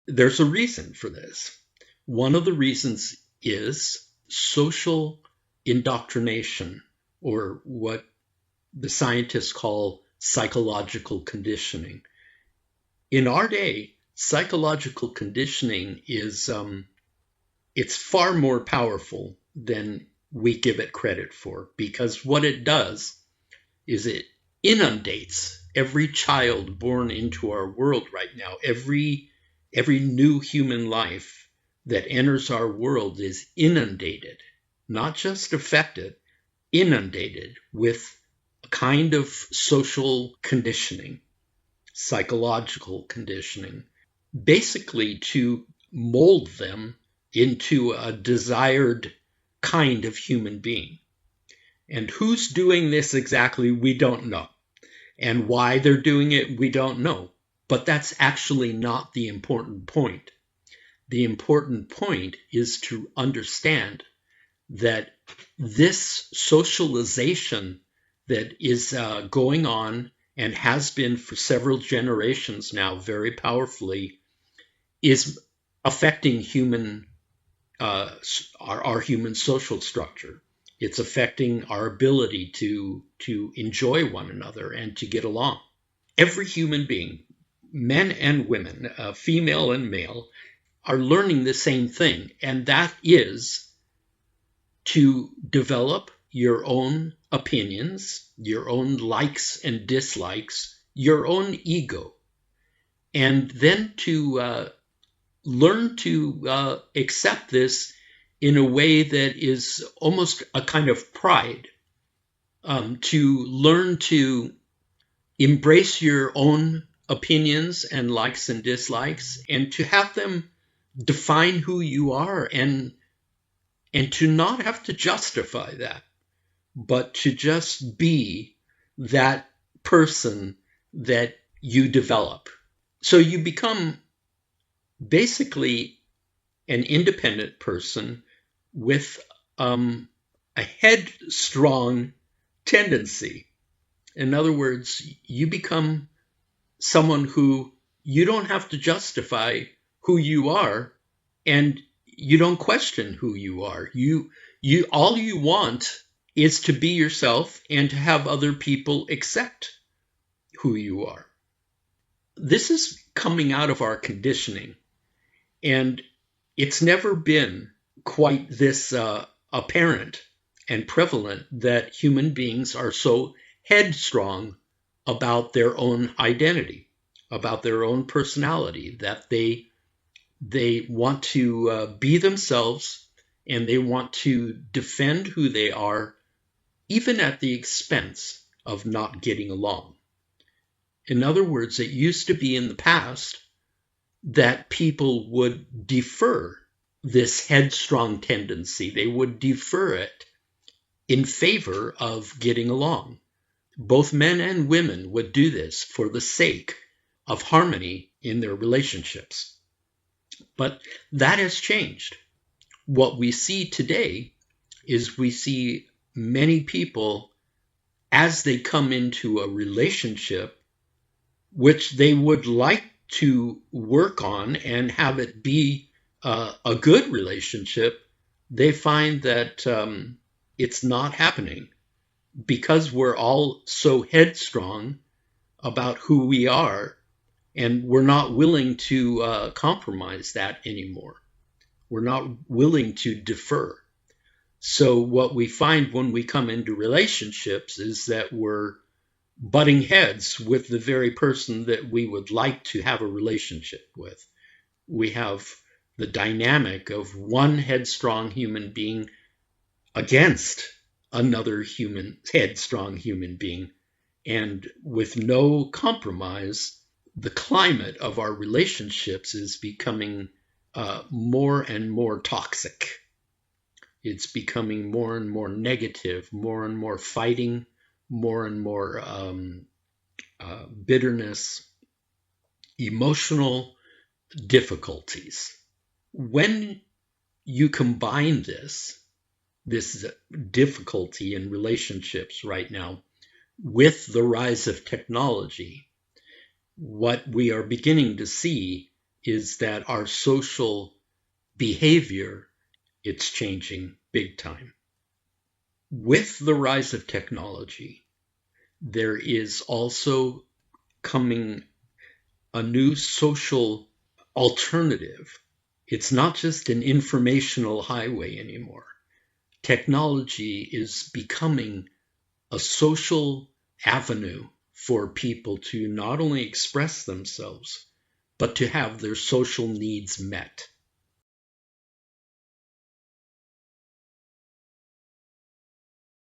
There's a reason for this. One of the reasons is social indoctrination, or what the scientists call psychological conditioning. In our day, psychological conditioning is it's far more powerful than we give it credit for, because what it does is it inundates every child born into our world right now. Every new human life that enters our world is inundated, not just affected, inundated with a kind of social conditioning, psychological conditioning, basically to mold them into a desired kind of human being. And who's doing this exactly, we don't know. And why they're doing it, we don't know. But that's actually not the important point. The important point is to understand that this socialization that is going on and has been for several generations now very powerfully is affecting our human social structure. It's affecting our ability to enjoy one another and to get along. Every human being, men and women, female and male, are learning the same thing, and that is to develop your own opinions, your own likes and dislikes, your own ego, and then to learn to accept this in a way that is almost a kind of pride, to learn to embrace your own opinions and likes and dislikes, and to have them define who you are, and to not have to justify that, but to just be that person that you develop. So you become basically an independent person with a headstrong tendency. In other words, you become someone who you don't have to justify who you are, and you don't question who you are. You all you want is to be yourself and to have other people accept who you are. This is coming out of our conditioning, and it's never been quite this apparent and prevalent that human beings are so headstrong about their own identity, about their own personality, that they want to be themselves, and they want to defend who they are, even at the expense of not getting along. In other words, it used to be in the past that people would defer this headstrong tendency. They would defer it in favor of getting along. Both men and women would do this for the sake of harmony in their relationships. But that has changed. What we see today is we see many people, as they come into a relationship, which they would like to work on and have it be a good relationship, they find that it's not happening, because we're all so headstrong about who we are, and we're not willing to compromise that anymore. We're not willing to defer. So what we find when we come into relationships is that we're butting heads with the very person that we would like to have a relationship with. We have the dynamic of one headstrong human being against another headstrong human being, and with no compromise, the climate of our relationships is becoming more and more toxic. It's becoming more and more negative, more and more fighting, more and more bitterness, emotional difficulties. When you combine this difficulty in relationships right now with the rise of technology, what we are beginning to see is that our social behavior, it's changing big time. With the rise of technology, there is also coming a new social alternative. It's not just an informational highway anymore. Technology is becoming a social avenue for people to not only express themselves, but to have their social needs met.